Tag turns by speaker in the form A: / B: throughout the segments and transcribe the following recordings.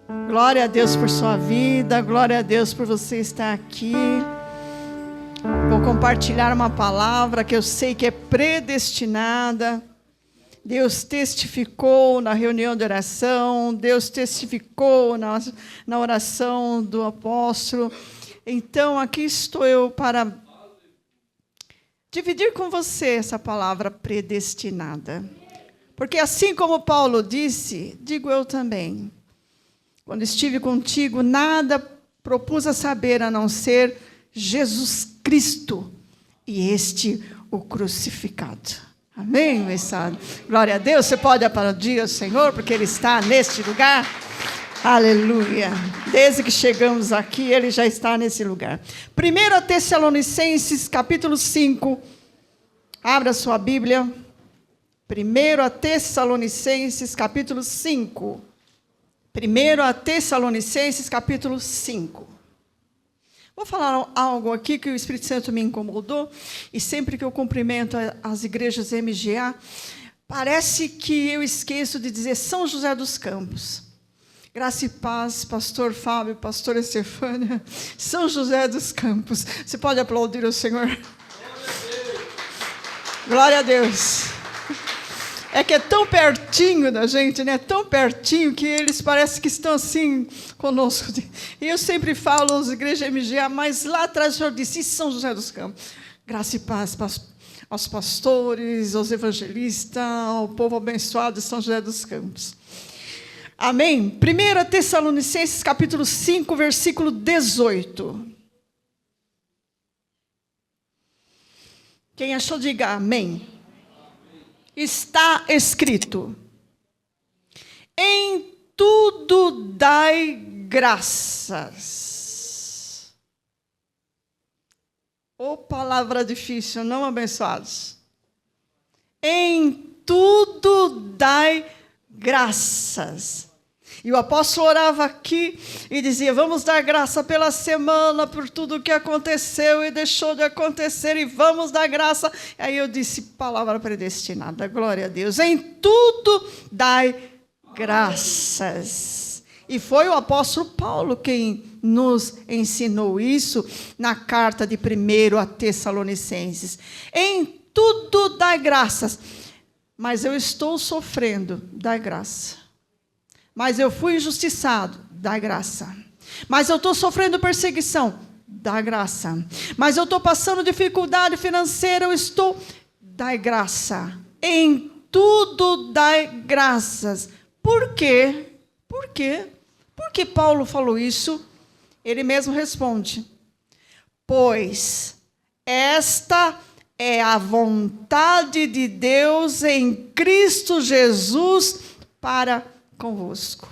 A: Glória a Deus por sua vida, glória a Deus por você estar aqui. Vou compartilhar uma palavra que eu sei que é predestinada. Deus testificou na reunião de oração, Deus testificou na oração do apóstolo. Então, aqui estou eu para dividir com você essa palavra predestinada. Porque assim como Paulo disse, digo eu também. Quando estive contigo, nada propus a saber a não ser Jesus Cristo e este o crucificado. Amém, mensagem? Glória a Deus. Você pode aplaudir o Senhor, porque Ele está neste lugar. Aleluia. Desde que chegamos aqui, Ele já está nesse lugar. 1 Tessalonicenses, capítulo 5. Abra sua Bíblia. 1 Tessalonicenses, capítulo 5. 1 Tessalonicenses, capítulo 5. Vou falar algo aqui que o Espírito Santo me incomodou, e sempre que eu cumprimento as igrejas MGA, parece que eu esqueço de dizer São José dos Campos. Graça e paz, pastor Fábio, pastora Estefânia, São José dos Campos. Você pode aplaudir o Senhor? Glória a Deus. É que é tão pertinho da gente, né? Tão pertinho que eles parecem que estão assim conosco. E eu sempre falo às igrejas MGA, mas lá atrás o Senhor disse, São José dos Campos. Graça e paz aos pastores, aos evangelistas, ao povo abençoado de São José dos Campos. Amém? 1 Tessalonicenses, capítulo 5, versículo 18. Quem achou, diga amém. Está escrito: em tudo dai graças. Ô, palavra difícil, não, abençoados? Em tudo dai graças. E o apóstolo orava aqui e dizia, vamos dar graça pela semana, por tudo que aconteceu e deixou de acontecer, e vamos dar graça. Aí eu disse, palavra predestinada, glória a Deus. Em tudo dai graças. E foi o apóstolo Paulo quem nos ensinou isso na carta de 1 Tessalonicenses. Em tudo dai graças. Mas eu estou sofrendo, dai graça. Mas eu fui injustiçado, dá graça. Mas eu estou sofrendo perseguição, dá graça. Mas eu estou passando dificuldade financeira, dá graça. Em tudo dá graças. Por quê? Por quê? Por que Paulo falou isso? Ele mesmo responde. Pois esta é a vontade de Deus em Cristo Jesus para convosco.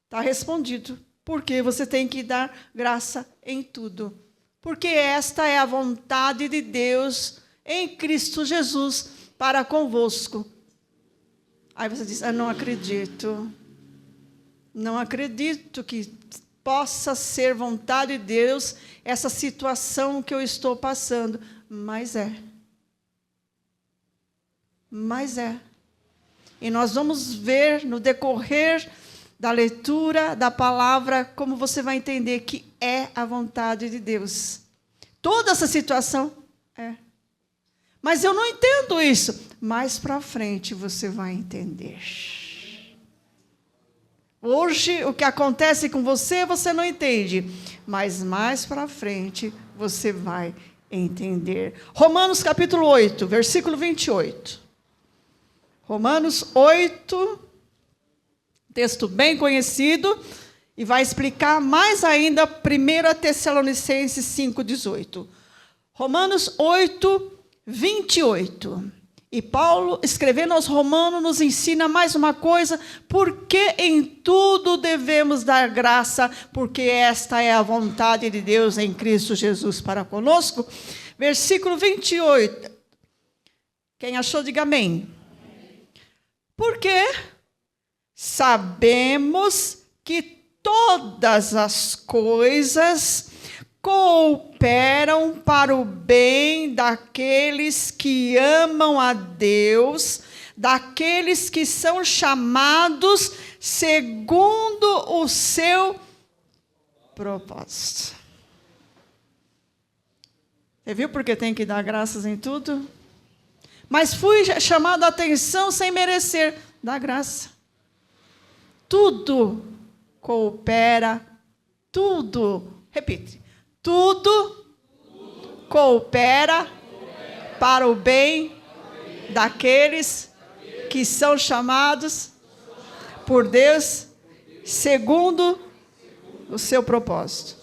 A: Está respondido. Porque você tem que dar graça em tudo. Porque esta é a vontade de Deus em Cristo Jesus para convosco. Aí você diz, não acredito. Não acredito que possa ser vontade de Deus essa situação que eu estou passando. Mas é. Mas é. E nós vamos ver no decorrer da leitura da palavra como você vai entender que é a vontade de Deus. Toda essa situação é. Mas eu não entendo isso. Mais para frente você vai entender. Hoje o que acontece com você, você não entende. Mas mais para frente você vai entender. Romanos capítulo 8, versículo 28. Romanos 8, texto bem conhecido, e vai explicar mais ainda 1 Tessalonicenses 5,18. Romanos 8, 28. E Paulo, escrevendo aos Romanos, nos ensina mais uma coisa, porque em tudo devemos dar graça, porque esta é a vontade de Deus em Cristo Jesus para conosco. Versículo 28. Quem achou, diga amém. Porque sabemos que todas as coisas cooperam para o bem daqueles que amam a Deus, daqueles que são chamados segundo o seu propósito. Você viu porque tem que dar graças em tudo? Mas fui chamado a atenção sem merecer. Dá graça. Tudo coopera, tudo, repite, tudo coopera para o bem daqueles que são chamados por Deus segundo o seu propósito.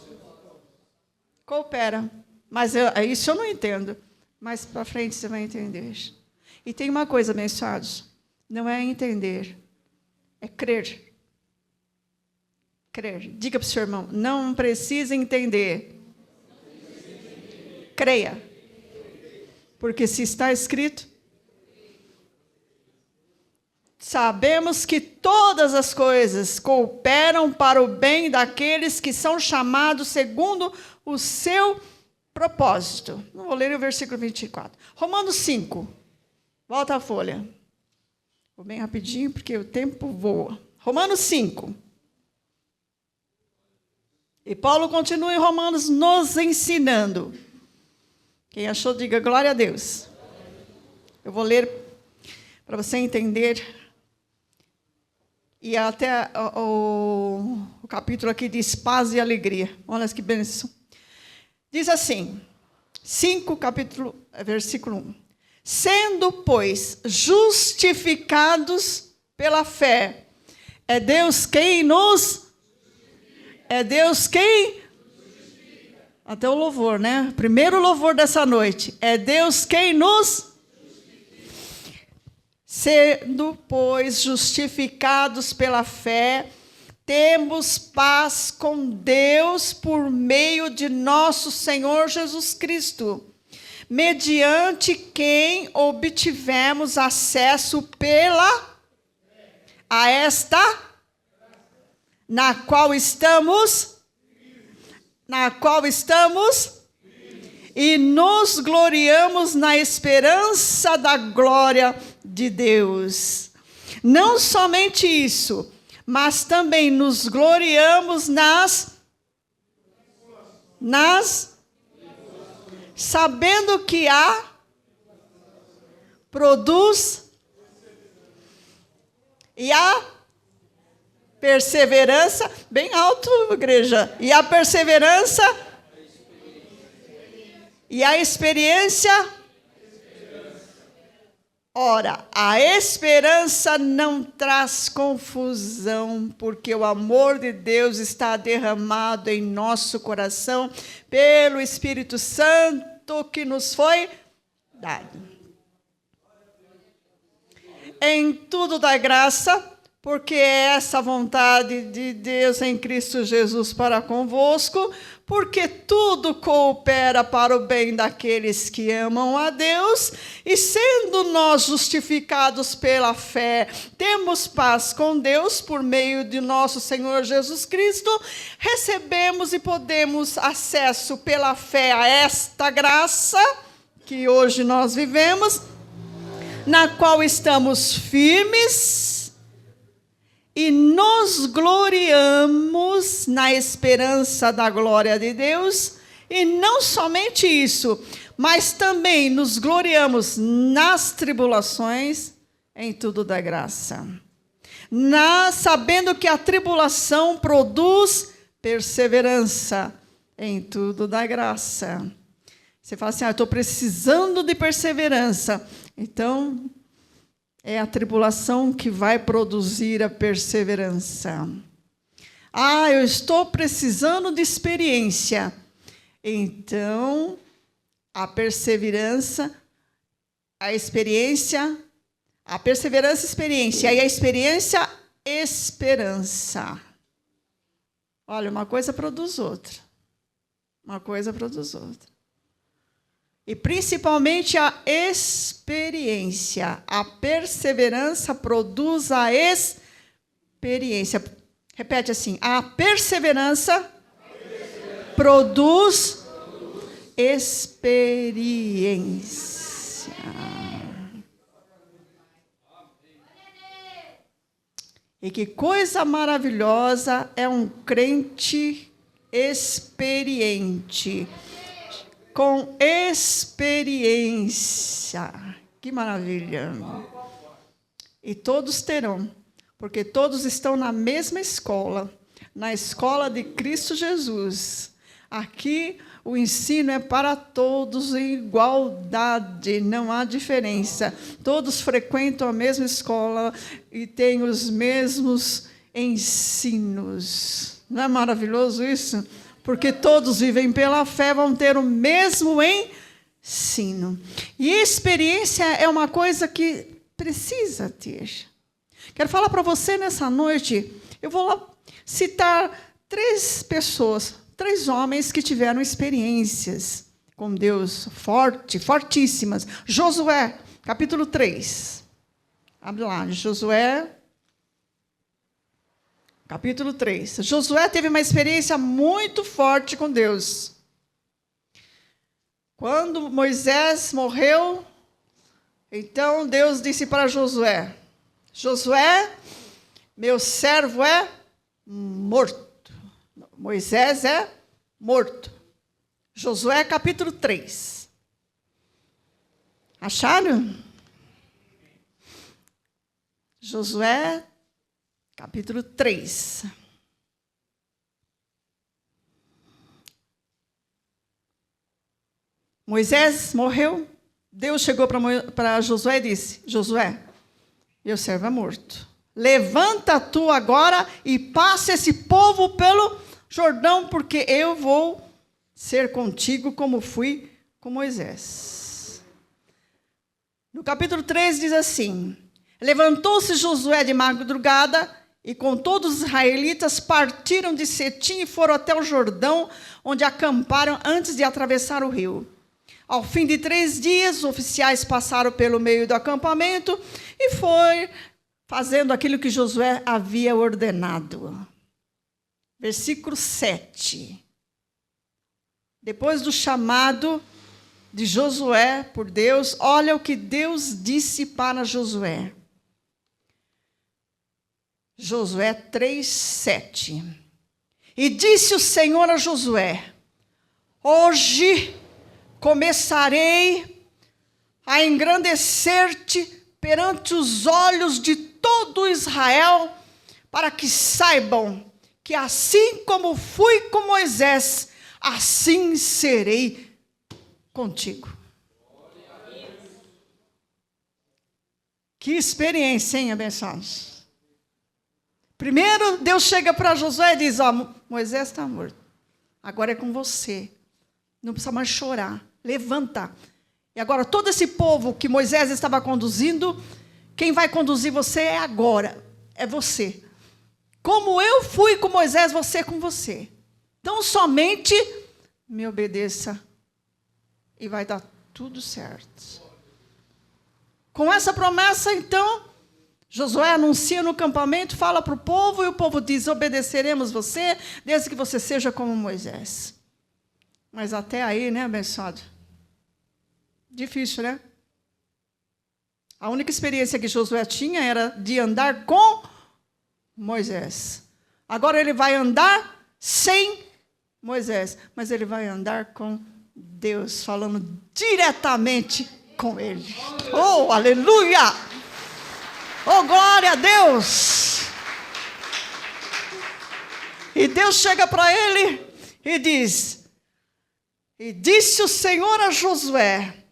A: Coopera. Mas isso eu não entendo. Mais para frente você vai entender. E tem uma coisa, abençoados. Não é entender. É crer. Crer. Diga para o seu irmão. Não precisa entender. Creia. Porque se está escrito, sabemos que todas as coisas cooperam para o bem daqueles que são chamados segundo o seu propósito. Não vou ler o versículo 24. Romanos 5. Volta a folha. Vou bem rapidinho, porque o tempo voa. Romanos 5. E Paulo continua em Romanos nos ensinando. Quem achou, diga glória a Deus. Eu vou ler para você entender. E até o capítulo aqui diz paz e alegria. Olha que bênção. Diz assim, 5, versículo 1. Sendo, pois, justificados pela fé, é Deus quem nos... É Deus quem... Até o louvor, né? Primeiro louvor dessa noite. É Deus quem nos... Sendo, pois, justificados pela fé, temos paz com Deus por meio de nosso Senhor Jesus Cristo, mediante quem obtivemos acesso a esta, na qual estamos, e nos gloriamos na esperança da glória de Deus. Não somente isso, mas também nos gloriamos sabendo que produz e a perseverança, bem alto, igreja, e a perseverança e a experiência. Ora, a esperança não traz confusão, porque o amor de Deus está derramado em nosso coração pelo Espírito Santo que nos foi dado. Em tudo dá graça, porque é essa vontade de Deus em Cristo Jesus para convosco, porque tudo coopera para o bem daqueles que amam a Deus, e sendo nós justificados pela fé, temos paz com Deus por meio de nosso Senhor Jesus Cristo, recebemos e podemos acesso pela fé a esta graça que hoje nós vivemos, na qual estamos firmes, e nos gloriamos na esperança da glória de Deus. E não somente isso, mas também nos gloriamos nas tribulações, em tudo da graça. Sabendo que a tribulação produz perseverança, em tudo da graça. Você fala assim, eu estou precisando de perseverança. Então... é a tribulação que vai produzir a perseverança. Eu estou precisando de experiência. Então, a perseverança, a experiência, a perseverança, experiência, e a experiência, esperança. Olha, uma coisa produz outra. Uma coisa produz outra. E principalmente a experiência. A perseverança produz a experiência. Repete assim. A perseverança produz experiência. E que coisa maravilhosa é um crente experiente, com experiência. Que maravilha! E todos terão, porque todos estão na mesma escola, na escola de Cristo Jesus. Aqui o ensino é para todos em igualdade, não há diferença. Todos frequentam a mesma escola e têm os mesmos ensinos. Não é maravilhoso isso? Porque todos vivem pela fé, vão ter o mesmo ensino. E experiência é uma coisa que precisa ter. Quero falar para você nessa noite, eu vou lá citar 3 pessoas, 3 homens que tiveram experiências com Deus fortíssimas. Josué, capítulo 3. Abre lá, Josué, capítulo 3. Josué teve uma experiência muito forte com Deus. Quando Moisés morreu, então Deus disse para Josué: Josué, meu servo é morto. Moisés é morto. Josué, capítulo 3. Acharam? Josué, capítulo 3. Moisés morreu. Deus chegou para Josué e disse: Josué, meu servo é morto. Levanta tu agora e passa esse povo pelo Jordão, porque eu vou ser contigo como fui com Moisés. No capítulo 3 diz assim: levantou-se Josué de madrugada e com todos os israelitas partiram de Setim e foram até o Jordão, onde acamparam antes de atravessar o rio. Ao fim de 3 dias, os oficiais passaram pelo meio do acampamento e foi fazendo aquilo que Josué havia ordenado. Versículo 7. Depois do chamado de Josué por Deus, olha o que Deus disse para Josué. Josué 3:7. E disse o Senhor a Josué: hoje começarei a engrandecer-te perante os olhos de todo Israel, para que saibam que assim como fui com Moisés, assim serei contigo. Que experiência, hein, abençoados? Primeiro, Deus chega para Josué e diz: Moisés está morto, agora é com você, não precisa mais chorar, levanta. E agora todo esse povo que Moisés estava conduzindo, quem vai conduzir você é agora, é você. Como eu fui com Moisés, você é com você. Então somente me obedeça e vai dar tudo certo. Com essa promessa, então, Josué anuncia no acampamento, fala para o povo, e o povo diz: obedeceremos você, desde que você seja como Moisés. Mas até aí, né, abençoado? Difícil, né? A única experiência que Josué tinha era de andar com Moisés. Agora ele vai andar sem Moisés, mas ele vai andar com Deus, falando diretamente com ele. Oh, aleluia! Oh, glória a Deus! E Deus chega para ele e diz: e disse o Senhor a Josué: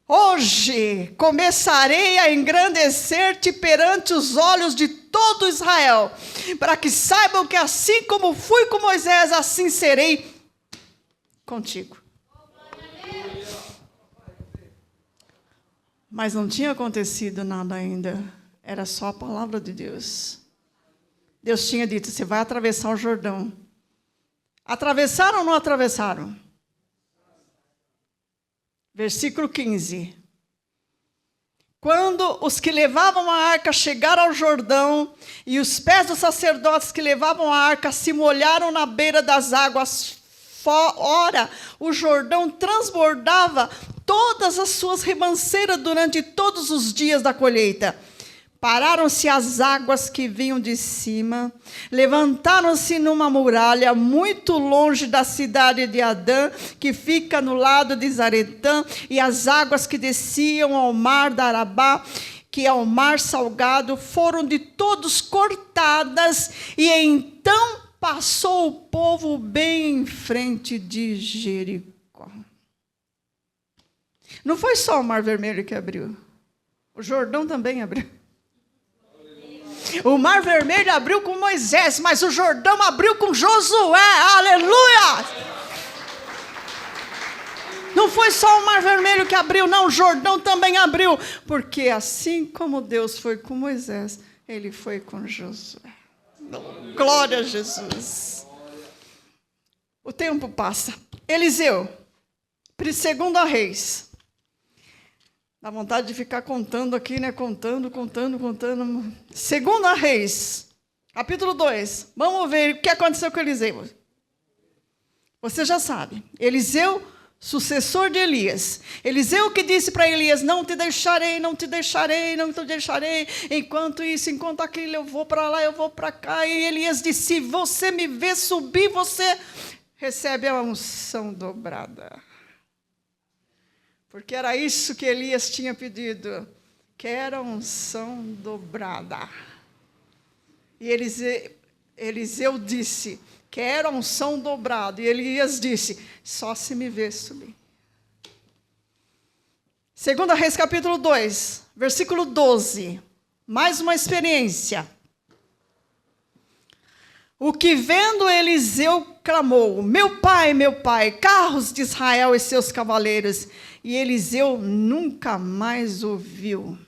A: hoje começarei a engrandecer-te perante os olhos de todo Israel, para que saibam que assim como fui com Moisés, assim serei contigo. Mas não tinha acontecido nada ainda, era só a palavra de Deus. Deus tinha dito: você vai atravessar o Jordão. Atravessaram ou não atravessaram? Versículo 15. Quando os que levavam a arca chegaram ao Jordão, e os pés dos sacerdotes que levavam a arca se molharam na beira das águas, ora, o Jordão transbordava todas as suas ribanceiras durante todos os dias da colheita. Pararam-se as águas que vinham de cima, levantaram-se numa muralha muito longe da cidade de Adã, que fica no lado de Zaretã, e as águas que desciam ao mar da Arabá, que é o mar salgado, foram de todos cortadas, e então passou o povo bem em frente de Jericó. Não foi só o Mar Vermelho que abriu, o Jordão também abriu. O Mar Vermelho abriu com Moisés, mas o Jordão abriu com Josué. Aleluia! Não foi só o Mar Vermelho que abriu, não, o Jordão também abriu. Porque assim como Deus foi com Moisés, ele foi com Josué. Glória a Jesus. O tempo passa. Eliseu, 2 Reis. Dá vontade de ficar contando aqui, né? Contando. 2 Reis, capítulo 2. Vamos ver o que aconteceu com Eliseu. Você já sabe. Eliseu, sucessor de Elias. Eliseu que disse para Elias: não te deixarei, não te deixarei, não te deixarei. Enquanto isso, enquanto aquilo, eu vou para lá, eu vou para cá. E Elias disse: se você me vê subir, você recebe a unção dobrada. Porque era isso que Elias tinha pedido. Quero a unção dobrada. E Eliseu disse: quero a unção dobrada. E Elias disse: só se me vê subir. 2 Reis, capítulo 2, versículo 12. Mais uma experiência. O que vendo Eliseu clamou: meu pai, carros de Israel e seus cavaleiros. E Eliseu nunca mais ouviu.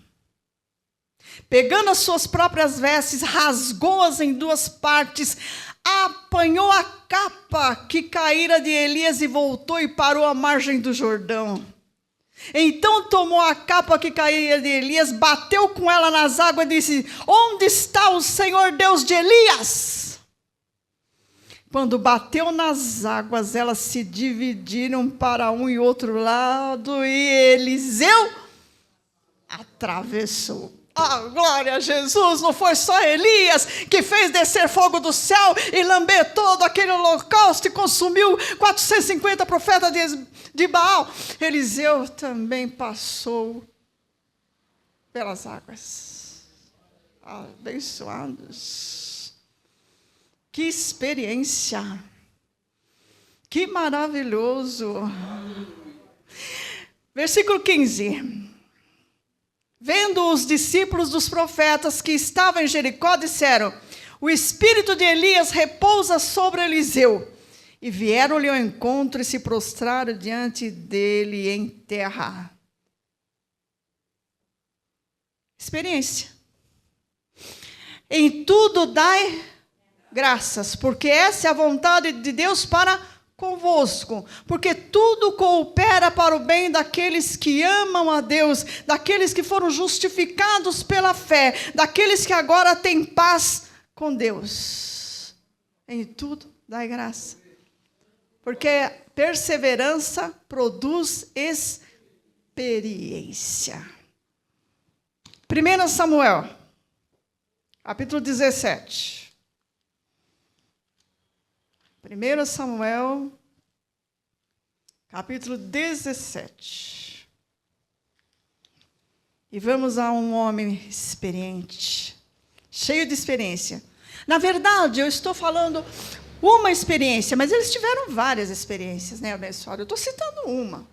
A: Pegando as suas próprias vestes, rasgou-as em 2 partes, apanhou a capa que caíra de Elias e voltou e parou à margem do Jordão. Então tomou a capa que caía de Elias, bateu com ela nas águas e disse: onde está o Senhor Deus de Elias? Quando bateu nas águas, elas se dividiram para um e outro lado, e Eliseu atravessou. Glória a Jesus! Não foi só Elias que fez descer fogo do céu e lamber todo aquele holocausto e consumiu 450 profetas de Baal. Eliseu também passou pelas águas. Abençoados. Que experiência! Que maravilhoso! Versículo 15. Vendo os discípulos dos profetas que estavam em Jericó, disseram: o espírito de Elias repousa sobre Eliseu. E vieram-lhe ao encontro e se prostraram diante dele em terra. Experiência. Em tudo dai graças, porque essa é a vontade de Deus para convosco, porque tudo coopera para o bem daqueles que amam a Deus, daqueles que foram justificados pela fé, daqueles que agora têm paz com Deus. Em tudo dai graça, porque perseverança produz experiência. 1 Samuel, capítulo 17. 1 Samuel, capítulo 17. E vamos a um homem experiente, cheio de experiência. Na verdade, eu estou falando uma experiência, mas eles tiveram várias experiências, né, abençoado? Eu estou citando uma.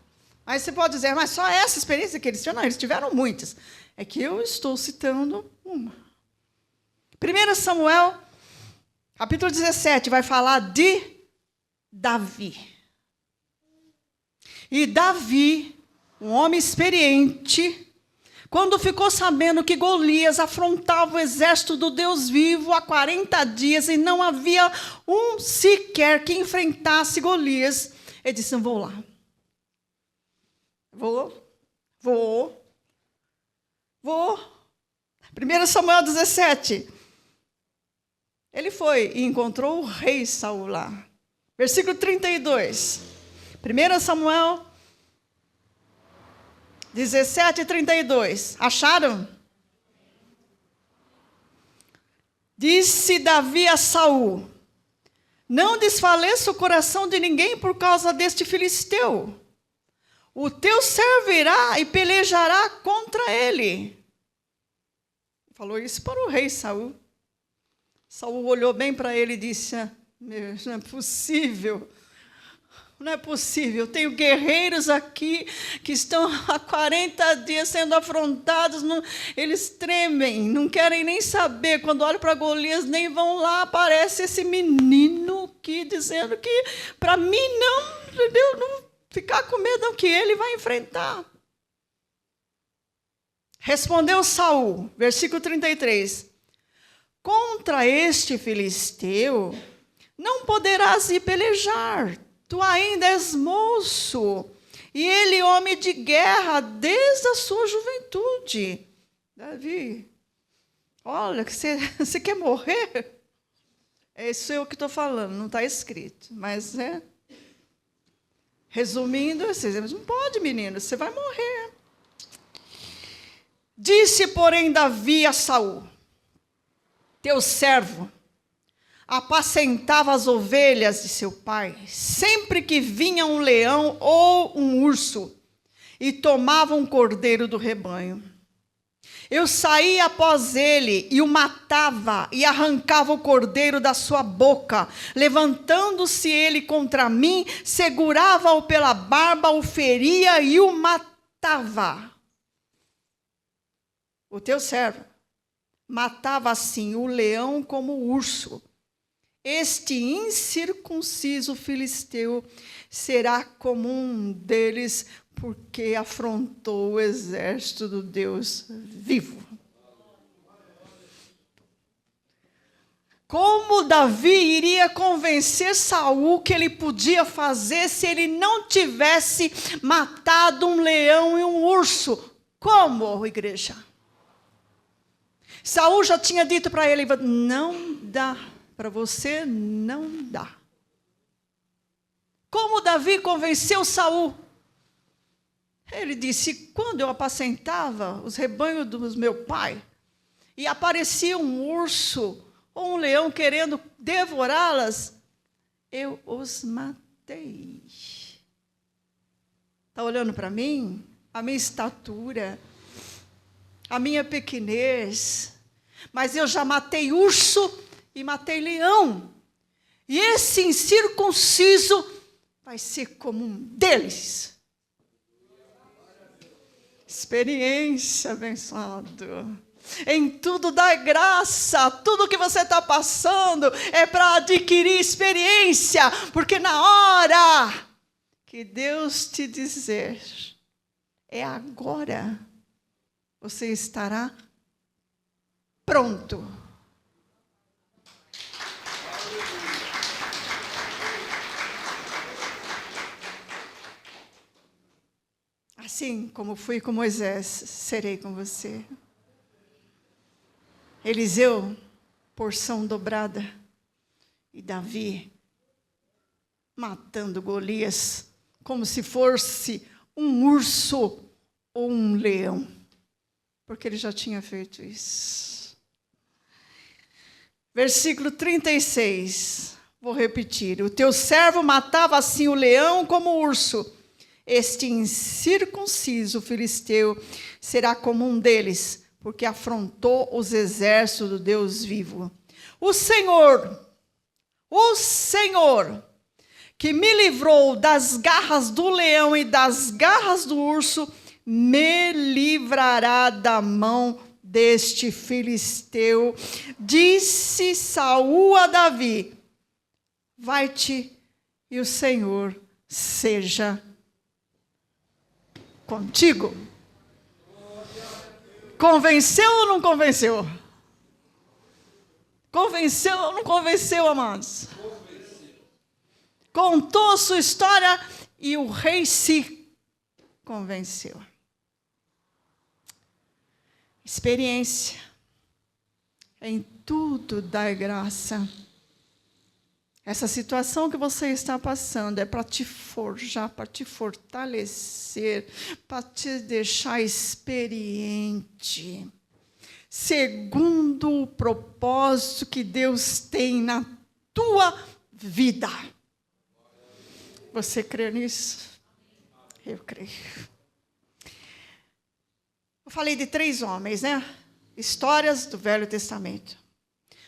A: Mas você pode dizer: mas só essa experiência que eles tiveram? Não, eles tiveram muitas. É que eu estou citando uma. 1 Samuel, capítulo 17, vai falar de Davi. E Davi, um homem experiente, quando ficou sabendo que Golias afrontava o exército do Deus vivo há 40 dias e não havia um sequer que enfrentasse Golias, ele disse: não vou lá. Vou. 1 Samuel 17. Ele foi e encontrou o rei Saul lá. Versículo 32. 1 Samuel 17:32. Acharam? Disse Davi a Saul: não desfaleça o coração de ninguém por causa deste filisteu. O teu servo irá e pelejará contra ele. Falou isso para o rei Saul. Saul olhou bem para ele e disse: não é possível. Não é possível. Eu tenho guerreiros aqui que estão há 40 dias sendo afrontados. Eles tremem, não querem nem saber. Quando olham para Golias, nem vão lá. Aparece esse menino aqui dizendo que para mim não ficar com medo, não, que ele vai enfrentar. Respondeu Saul, versículo 33. Contra este filisteu não poderás ir pelejar. Tu ainda és moço, e ele homem de guerra desde a sua juventude. Davi, olha, você quer morrer? É isso eu que estou falando, não está escrito. Mas, resumindo, não pode, menino, você vai morrer. Disse, porém, Davi a Saul: teu servo apacentava as ovelhas de seu pai, sempre que vinha um leão ou um urso, e tomava um cordeiro do rebanho. Eu saía após ele e o matava, e arrancava o cordeiro da sua boca. Levantando-se ele contra mim, segurava-o pela barba, o feria e o matava. O teu servo matava assim o leão como o urso. Este incircunciso filisteu será como um deles, porque afrontou o exército do Deus vivo. Como Davi iria convencer Saul que ele podia fazer se ele não tivesse matado um leão e um urso? Como, igreja? Saul já tinha dito para ele: não dá. Para você não dá. Como Davi convenceu Saul? Ele disse: quando eu apacentava os rebanhos do meu pai, e aparecia um urso ou um leão querendo devorá-las, eu os matei. Está olhando para mim? A minha estatura, a minha pequenez, mas eu já matei urso e matei leão, e esse incircunciso vai ser como um deles. Experiência, abençoado. Em tudo dá graça. Tudo que você está passando é para adquirir experiência, porque na hora que Deus te dizer, é agora, você estará pronto. Assim como fui com Moisés, serei com você. Eliseu, porção dobrada. E Davi, matando Golias, como se fosse um urso ou um leão. Porque ele já tinha feito isso. Versículo 36, vou repetir. O teu servo matava assim o leão como o urso. Este incircunciso filisteu será como um deles, porque afrontou os exércitos do Deus vivo. O Senhor, que me livrou das garras do leão e das garras do urso, me livrará da mão deste filisteu. Disse Saul a Davi: vai-te e o Senhor seja contigo. Convenceu ou não convenceu? Convenceu ou não convenceu, amados? Contou a sua história e o rei se convenceu. Experiência. Em tudo dai graça. Essa situação que você está passando é para te forjar, para te fortalecer, para te deixar experiente, segundo o propósito que Deus tem na tua vida. Você crê nisso? Eu creio. Eu falei de 3 homens, né? Histórias do Velho Testamento.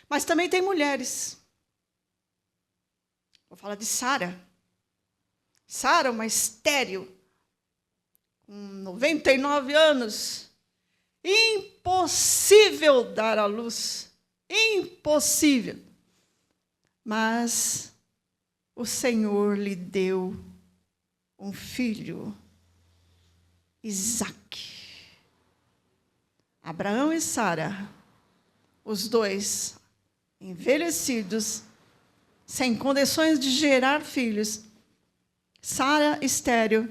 A: Mas também tem mulheres. Vou falar de Sara. Sara, uma estéril, com 99 anos. Impossível dar à luz. Impossível. Mas o Senhor lhe deu um filho, Isaque. Abraão e Sara, os dois envelhecidos, sem condições de gerar filhos. Sara, estéril,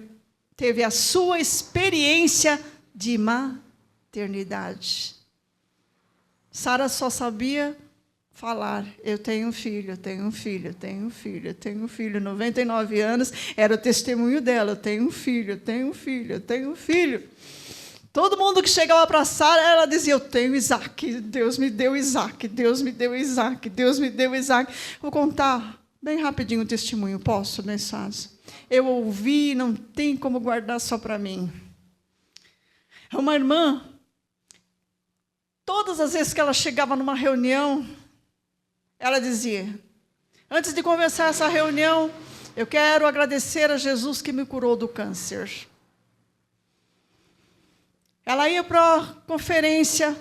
A: teve a sua experiência de maternidade. Sara só sabia falar: eu tenho um filho, eu tenho um filho, eu tenho um filho, eu tenho um filho. 99 anos era o testemunho dela: eu tenho um filho, eu tenho um filho, eu tenho um filho. Todo mundo que chegava para Sara, ela dizia: eu tenho Isaque, Deus me deu Isaque, Deus me deu Isaque, Deus me deu Isaque. Vou contar bem rapidinho o testemunho, posso, Nessaz? Eu ouvi, não tem como guardar só para mim. Uma irmã, todas as vezes que ela chegava numa reunião, ela dizia: antes de começar essa reunião, eu quero agradecer a Jesus que me curou do câncer. Ela ia para a conferência,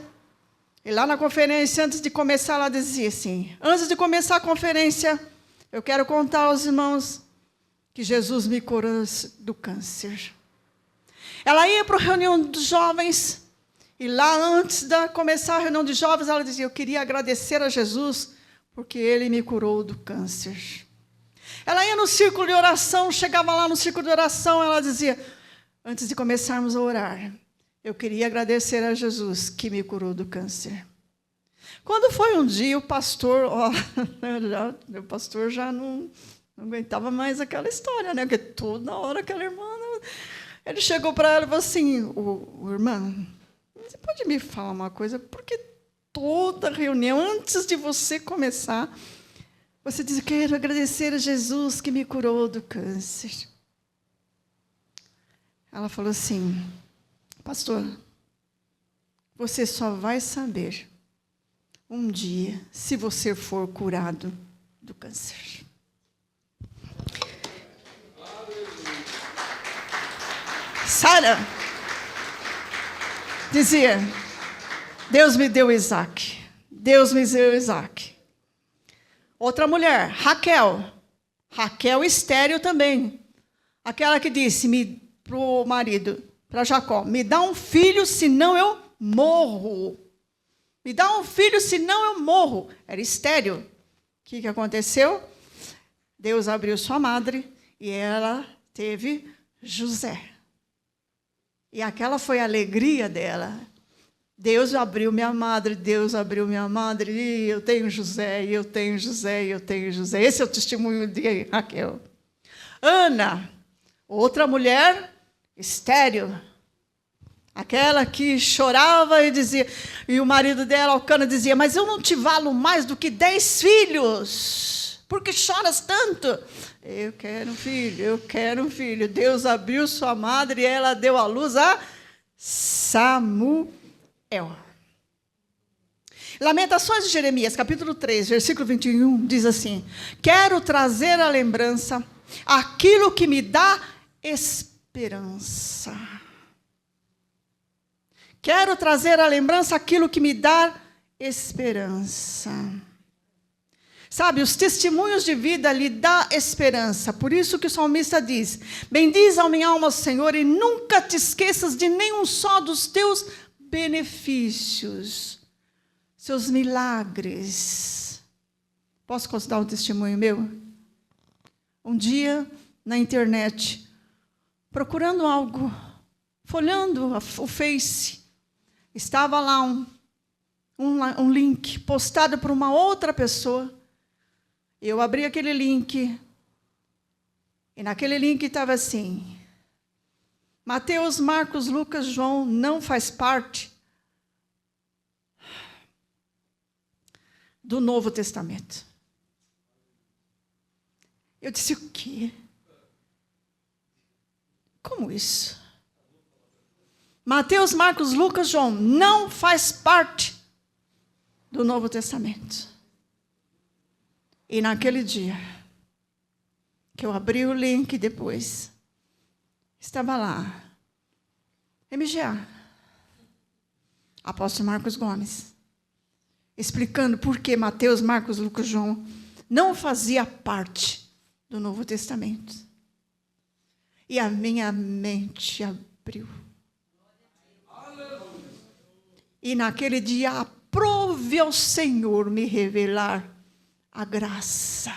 A: e lá na conferência, antes de começar, ela dizia assim: antes de começar a conferência, eu quero contar aos irmãos que Jesus me curou do câncer. Ela ia para a reunião dos jovens, e lá antes de começar a reunião de jovens, ela dizia: eu queria agradecer a Jesus, porque Ele me curou do câncer. Ela ia no círculo de oração, chegava lá no círculo de oração, ela dizia: antes de começarmos a orar, eu queria agradecer a Jesus que me curou do câncer. Quando foi um dia, o pastor já não aguentava mais aquela história, né? Porque toda hora aquela irmã, ele chegou para ela e falou assim: irmã, você pode me falar uma coisa? Porque toda reunião, antes de você começar, você diz: quero agradecer a Jesus que me curou do câncer. Ela falou assim: pastor, você só vai saber um dia se você for curado do câncer. Sara dizia: Deus me deu Isaque. Deus me deu Isaque. Outra mulher, Raquel estéril também. Aquela que disse para o marido, para Jacó: me dá um filho, senão eu morro. Me dá um filho, senão eu morro. Era estéril. O que aconteceu? Deus abriu sua madre e ela teve José. E aquela foi a alegria dela. Deus abriu minha madre, Deus abriu minha madre, e eu tenho José, e eu tenho José, e eu tenho José. Esse é o testemunho de Raquel. Ana, outra mulher estéril. Aquela que chorava e dizia, e o marido dela, Elcana, dizia: mas eu não te valo mais do que 10 filhos. Por que choras tanto? Eu quero um filho, eu quero um filho. Deus abriu sua madre e ela deu à luz a Samuel. Lamentações de Jeremias, capítulo 3, versículo 21, diz assim: quero trazer à lembrança aquilo que me dá esperança. Quero trazer à lembrança aquilo que me dá esperança. Sabe, os testemunhos de vida lhe dá esperança. Por isso que o salmista diz: bendiz a minha alma, Senhor, e nunca te esqueças de nenhum só dos teus benefícios, seus milagres. Posso contar um testemunho meu? Um dia, na internet, procurando algo, folhando o Face, estava lá um link postado por uma outra pessoa. Eu abri aquele link, e naquele link estava assim: Mateus, Marcos, Lucas, João não faz parte do Novo Testamento. Eu disse: o quê? Como isso? Mateus, Marcos, Lucas, João não faz parte do Novo Testamento. E naquele dia, que eu abri o link depois, estava lá, MGA, apóstolo Marcos Gomes, explicando por que Mateus, Marcos, Lucas, João não fazia parte do Novo Testamento. E a minha mente abriu. E naquele dia, aprove ao Senhor me revelar a graça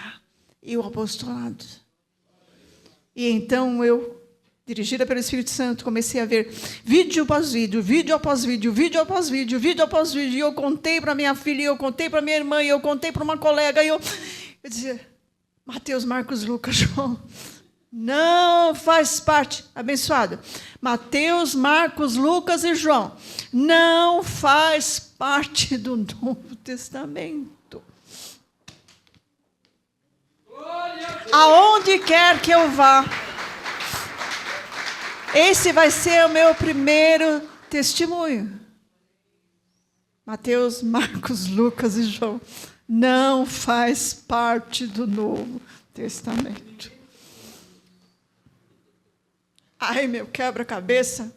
A: e o apostolado. E então eu, dirigida pelo Espírito Santo, comecei a ver vídeo após vídeo, vídeo após vídeo, vídeo após vídeo, vídeo após vídeo. E eu contei para minha filha, eu contei para minha irmã, eu contei para uma colega. E eu dizia: Mateus, Marcos, Lucas, João não faz parte, abençoado, Mateus, Marcos, Lucas e João não faz parte do Novo Testamento. Aonde quer que eu vá, esse vai ser o meu primeiro testemunho. Mateus, Marcos, Lucas e João não faz parte do Novo Testamento. Ai, meu quebra-cabeça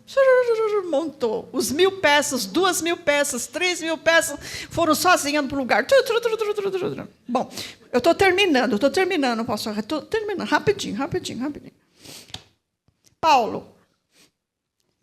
A: montou. Os 1.000 peças, 2.000 peças, 3.000 peças foram sozinhas para o lugar. Bom, eu estou terminando, pastor. Estou terminando, rapidinho. Paulo.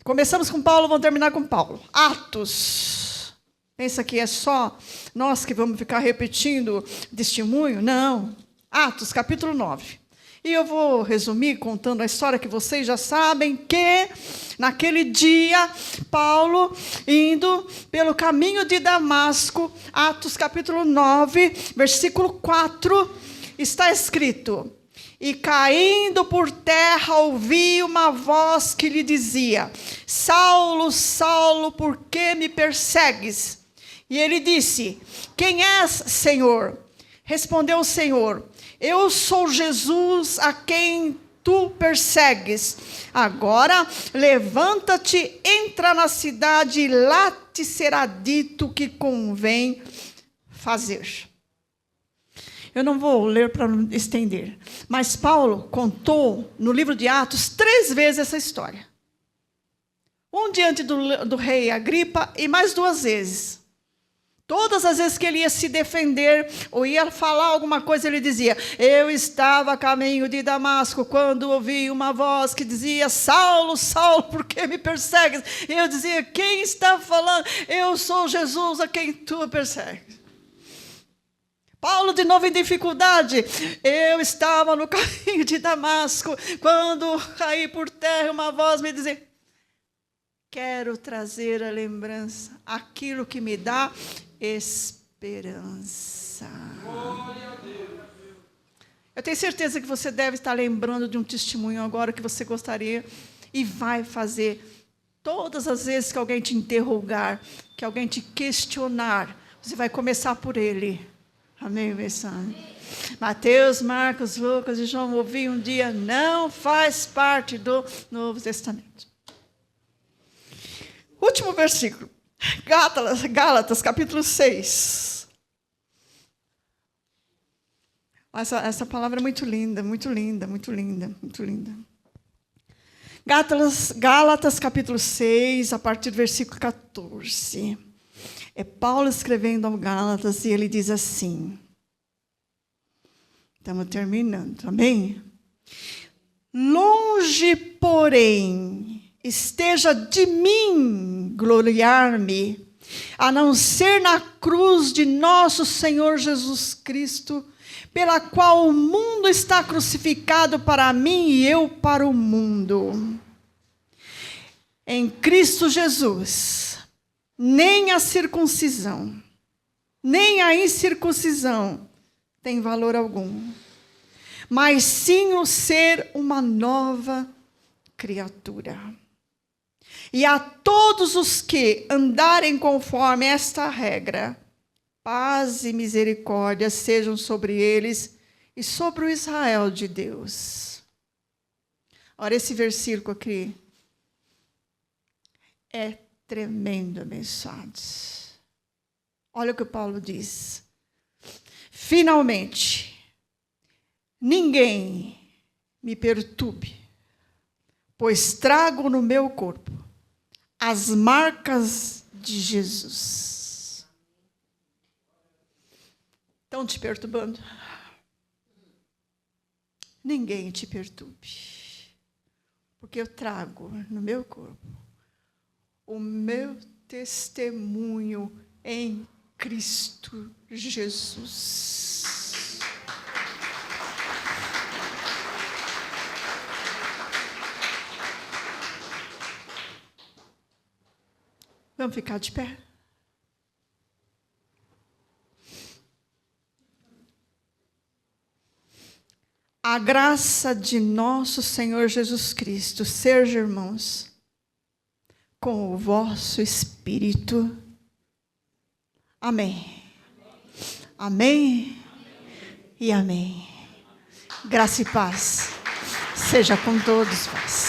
A: Começamos com Paulo, vamos terminar com Paulo. Atos. Pensa que é só nós que vamos ficar repetindo testemunho? Não. Atos, capítulo 9. E eu vou resumir contando a história que vocês já sabem, que naquele dia, Paulo, indo pelo caminho de Damasco, Atos capítulo 9, versículo 4, está escrito: e caindo por terra, ouvi uma voz que lhe dizia: Saulo, Saulo, por que me persegues? E ele disse: quem és, Senhor? Respondeu o Senhor: eu sou Jesus a quem tu persegues. Agora levanta-te, entra na cidade e lá te será dito o que convém fazer. Eu não vou ler para não estender, mas Paulo contou no livro de Atos 3 vezes essa história. Um diante do rei Agripa e mais 2 vezes. Todas as vezes que ele ia se defender ou ia falar alguma coisa, ele dizia: eu estava a caminho de Damasco quando ouvi uma voz que dizia: Saulo, Saulo, por que me persegues? E eu dizia: quem está falando? Eu sou Jesus a quem tu persegues. Paulo de novo em dificuldade: eu estava no caminho de Damasco quando caí por terra uma voz me dizia: quero trazer a lembrança, aquilo que me dá esperança. Eu tenho certeza que você deve estar lembrando de um testemunho agora que você gostaria e vai fazer todas as vezes que alguém te interrogar, que alguém te questionar, você vai começar por ele. Amém, Bessane? Mateus, Marcos, Lucas e João, ouvi um dia, não faz parte do Novo Testamento. Último versículo. Gálatas, capítulo 6. Essa palavra é muito linda, muito linda, muito linda, muito linda. Gálatas, capítulo 6, a partir do versículo 14. É Paulo escrevendo ao Gálatas e ele diz assim. Estamos terminando, amém? Longe, porém, esteja de mim gloriar-me, a não ser na cruz de nosso Senhor Jesus Cristo, pela qual o mundo está crucificado para mim e eu para o mundo. Em Cristo Jesus, nem a circuncisão, nem a incircuncisão tem valor algum, mas sim o ser uma nova criatura. E a todos os que andarem conforme esta regra, paz e misericórdia sejam sobre eles e sobre o Israel de Deus. Olha esse versículo aqui. É tremendo, abençoados. Olha o que Paulo diz. Finalmente, ninguém me perturbe, pois trago no meu corpo as marcas de Jesus. Estão te perturbando? Ninguém te perturbe, porque eu trago no meu corpo o meu testemunho em Cristo Jesus. Vamos ficar de pé? A graça de nosso Senhor Jesus Cristo seja, irmãos, com o vosso espírito. Amém. Amém. E amém. Graça e paz seja com todos vós.